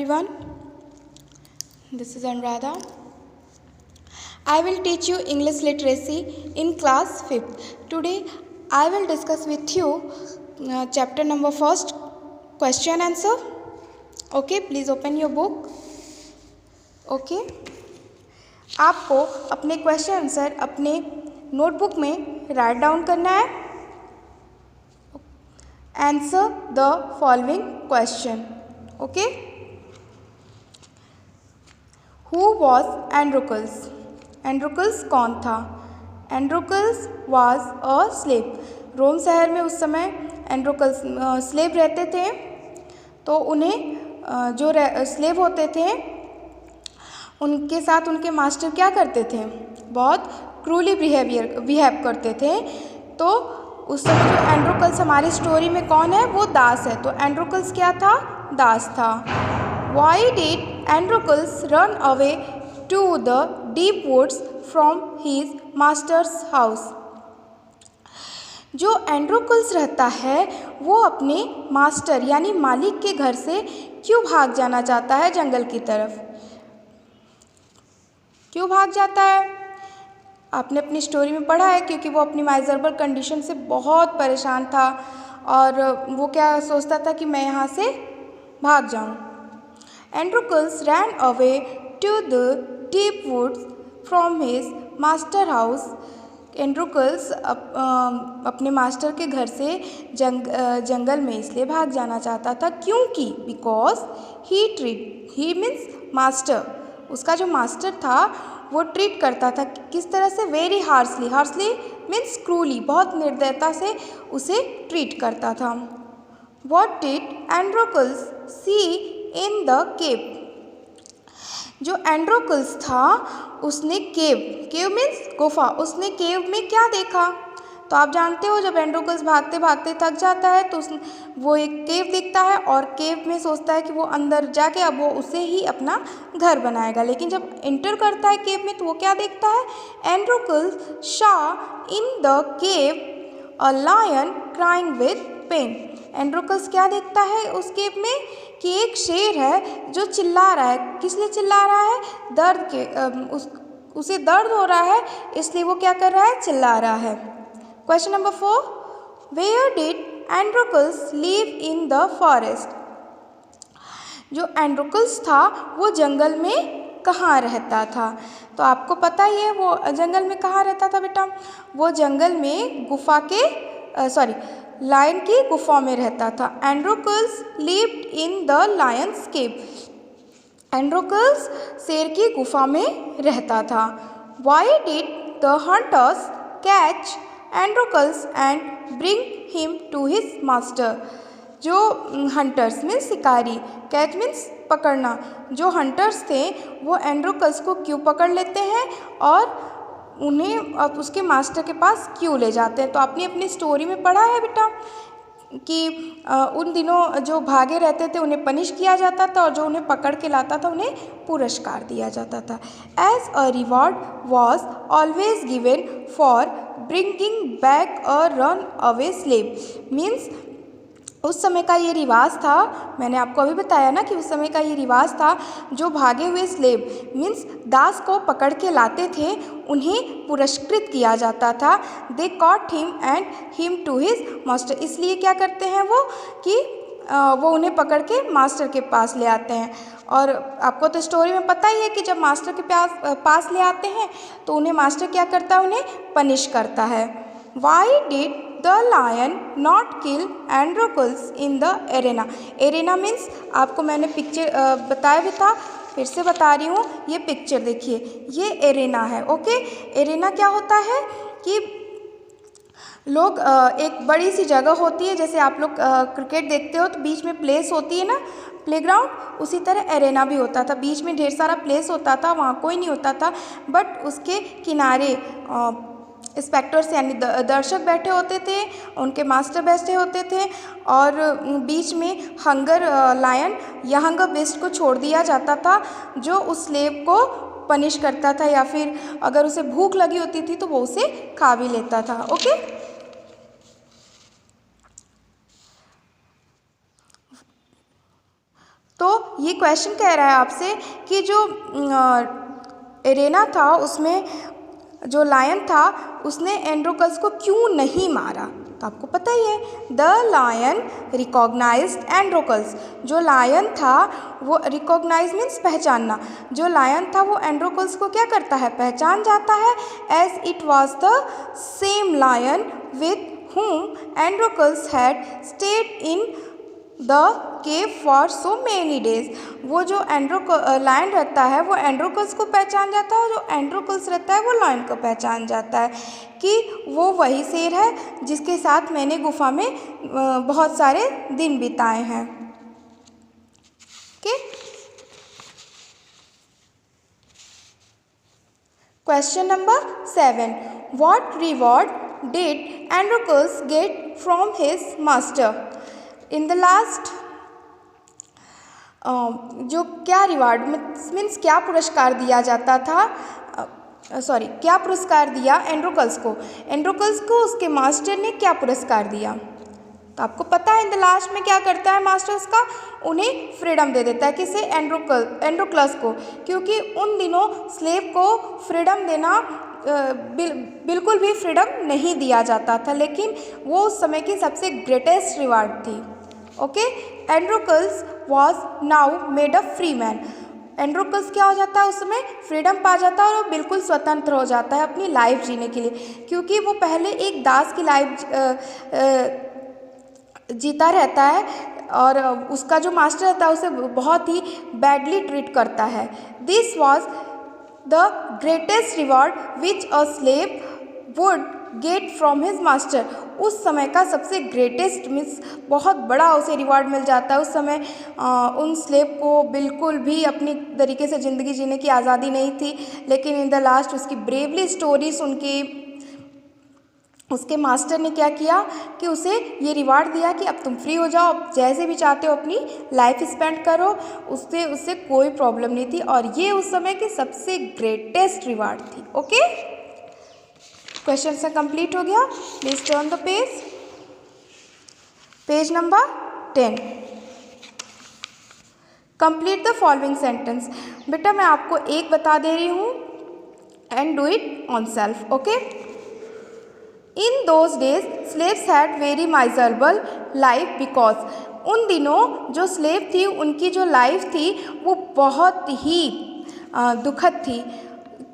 everyone, this is Anuradha. I will teach you English literacy in class 5th. Today I will discuss with you chapter number 1st, question answer. Okay, please open your book. Okay, आपको अपने question answer अपने notebook में write down करना है. Answer the following question. Okay, who was Androcles? Androcles कौन था? एंड्रोकल्स was a slave. रोम शहर में उस समय एंड्रोकल्स स्लेव रहते थे. तो उन्हें जो स्लेव होते थे उनके साथ उनके मास्टर क्या करते थे? बहुत क्रूली बिहेव करते थे. तो उस समय जो एंड्रोकल्स हमारी स्टोरी में कौन है? वो दास है. तो एंड्रोकल्स क्या था? दास था. Why did Androcles run away to the deep woods from his master's house? जो एंड्रोकल्स रहता है वो अपने मास्टर यानी मालिक के घर से क्यों भाग जाना चाहता है जंगल की तरफ? क्यों भाग जाता है? आपने अपनी स्टोरी में पढ़ा है, क्योंकि वो अपनी माइजरेबल कंडीशन से बहुत परेशान था और वो क्या सोचता था कि मैं यहाँ से भाग जाऊँ. Androcles ran away to the deep woods from his master house. Androcles अपने मास्टर के घर से जंगल में इसलिए भाग जाना चाहता था क्योंकि बिकॉज ही मीन्स मास्टर, उसका जो मास्टर था वो ट्रीट करता था किस तरह से? Very harshly. Harshly means cruelly, बहुत निर्दयता से उसे ट्रीट करता था. What did Androcles see in the cave? जो एंड्रोकल्स था उसने केव मीन्स गुफा, उसने केव में क्या देखा? तो आप जानते हो जब एंड्रोकल्स भागते भागते थक जाता है तो वो एक केव देखता है और केव में सोचता है कि वो अंदर जाके अब वो उसे ही अपना घर बनाएगा. लेकिन जब एंटर करता है केव में तो वो क्या देखता है? Androcles saw in the cave a lion crying with pain. Androcles क्या देखता है उस केव में? कि एक शेर है जो चिल्ला रहा है. किस लिए चिल्ला रहा है? दर्द के उसे दर्द हो रहा है इसलिए वो क्या कर रहा है? चिल्ला रहा है. Question number 4, where did Androcles live in the forest? जो एंड्रोकल्स था वो जंगल में कहाँ रहता था? तो आपको पता ही है वो जंगल में कहाँ रहता था बेटा? वो जंगल में गुफा के लायन की गुफा में रहता था. Androcles lived in the lion's cave. Androcles शेर की गुफा में रहता था. Why did the hunters catch Androcles and bring him to his master? जो हंटर्स मीन्स शिकारी, कैच मीन्स पकड़ना, जो हंटर्स थे वो एंड्रोकल्स को क्यों पकड़ लेते हैं और उन्हें अब उसके मास्टर के पास क्यों ले जाते हैं? तो आपने अपनी स्टोरी में पढ़ा है बेटा कि उन दिनों जो भागे रहते थे उन्हें पनिश किया जाता था और जो उन्हें पकड़ के लाता था उन्हें पुरस्कार दिया जाता था. As a reward was always given for bringing back a runaway slave. Means उस समय का ये रिवाज था, मैंने आपको अभी बताया ना कि उस समय का ये रिवाज था, जो भागे हुए स्लेव मीन्स दास को पकड़ के लाते थे उन्हें पुरस्कृत किया जाता था. They caught him and him to his master. इसलिए क्या करते हैं वो कि वो उन्हें पकड़ के मास्टर के पास ले आते हैं. और आपको तो स्टोरी में पता ही है कि जब मास्टर के पास ले आते हैं तो उन्हें मास्टर क्या करता है? उन्हें पनिश करता है. Why did the lion not kill Androcles in the arena? Arena means आपको मैंने पिक्चर बताया भी था, फिर से बता रही हूँ. ये पिक्चर देखिए, ये एरेना है. ओके, एरेना क्या होता है कि लोग एक बड़ी सी जगह होती है, जैसे आप लोग क्रिकेट देखते हो तो बीच में प्लेस होती है ना, प्लेग्राउंड, उसी तरह एरेना भी होता था. बीच में ढेर सारा प्लेस होता था, वहाँ कोई नहीं होता था, बट उसके किनारे स्पेक्टर्स यानी दर्शक बैठे होते थे, उनके मास्टर बैठे होते थे और बीच में हंगर लायन या हंगर बीस्ट को छोड़ दिया जाता था जो उस स्लेव को पनिश करता था या फिर अगर उसे भूख लगी होती थी तो वो उसे खा भी लेता था. ओके, तो ये क्वेश्चन कह रहा है आपसे कि जो एरेना था उसमें जो लायन था उसने एंड्रोकल्स को क्यों नहीं मारा। तो आपको पता ही है, द लायन रिकॉग्नाइज्ड एंड्रोकल्स। जो लायन था वो रिकॉग्नाइज मीन्स पहचानना, जो लायन था वो एंड्रोकल्स को क्या करता है, पहचान जाता है। As it was the same lion with whom Androcles had stayed in the cave for so many days. वो जो लायन रहता है वो एंड्रोकल्स को पहचान जाता है, और जो एंड्रोकल्स रहता है वो लायन को पहचान जाता है कि वो वही शेर है जिसके साथ मैंने गुफा में बहुत सारे दिन बिताए हैं। Okay, question number 7, what reward did Androcles get from his master. In the last जो क्या रिवार्ड मीन्स क्या पुरस्कार दिया जाता था, क्या पुरस्कार दिया एंड्रोकल्स को उसके मास्टर ने क्या पुरस्कार दिया। तो आपको पता है इन द लास्ट में क्या करता है मास्टर उसका, उन्हें फ्रीडम दे देता है। किसे, एंड्रोकल्स को, क्योंकि उन दिनों स्लेव को फ्रीडम देना बिल्कुल भी फ्रीडम नहीं दिया जाता था, लेकिन वो उस समय की सबसे ग्रेटेस्ट रिवार्ड थी। Okay, Androcles was now made a free man. Androcles क्या हो जाता है, उसमें फ्रीडम पा जाता है और वो बिल्कुल स्वतंत्र हो जाता है अपनी लाइफ जीने के लिए, क्योंकि वो पहले एक दास की लाइफ जीता रहता है और उसका जो मास्टर रहता है उसे बहुत ही बैडली ट्रीट करता है। This was the greatest reward which a slave would get from his master. उस समय का सबसे ग्रेटेस्ट मीन्स बहुत बड़ा उसे रिवॉर्ड मिल जाता है। उस समय उन स्लेव को बिल्कुल भी अपनी तरीके से ज़िंदगी जीने की आज़ादी नहीं थी, लेकिन इन द लास्ट उसकी ब्रेवली स्टोरी सुन के उसके मास्टर ने क्या किया कि उसे ये रिवार्ड दिया कि अब तुम फ्री हो जाओ, जैसे भी चाहते हो अपनी लाइफ स्पेंड करो, उससे कोई प्रॉब्लम नहीं थी, और ये उस समय की सबसे ग्रेटेस्ट रिवार्ड थी। ओके, क्वेश्चन से कंप्लीट हो गया। Please turn the page number 10। Complete the following sentence. बेटा मैं आपको एक बता दे रही हूँ and do it on self. Okay, in those days slaves had very miserable life because. उन दिनों जो स्लेव थी उनकी जो लाइफ थी वो बहुत ही दुखद थी।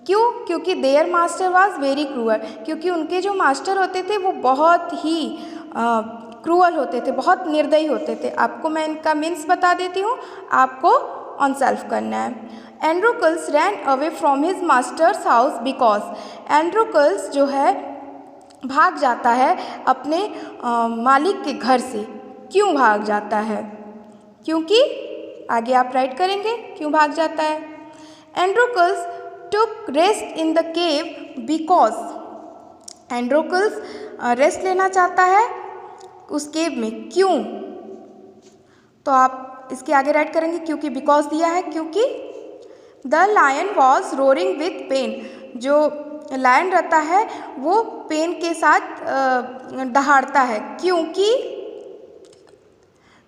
क्यों? क्योंकि their master was very cruel. क्योंकि उनके जो मास्टर होते थे वो बहुत ही क्रूअल होते थे, बहुत निर्दयी होते थे। आपको मैं इनका मीन्स बता देती हूँ, आपको ऑन सेल्फ करना है। Androcles ran away from his master's house because. Androcles जो है भाग जाता है अपने मालिक के घर से। क्यों भाग जाता है? क्योंकि आगे आप राइट करेंगे क्यों भाग जाता है। Androcles took rest in the cave because. Androcles rest लेना चाहता है उस केव में। क्यों? तो आप इसके आगे राइट करेंगे क्योंकि बिकॉज दिया है। क्योंकि the lion was roaring with pain. जो लायन रहता है वो पेन के साथ दहाड़ता है। क्योंकि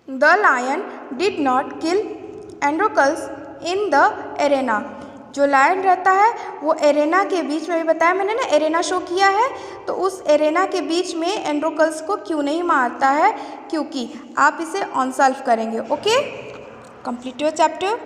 the lion did not kill Androcles in the arena. जो लायन रहता है वो एरेना के बीच में, भी बताया मैंने ना, एरेना शो किया है, तो उस एरेना के बीच में एंड्रोकल्स को क्यों नहीं मारता है? क्योंकि आप इसे ऑन सेल्फ करेंगे। Okay, complete your chapter.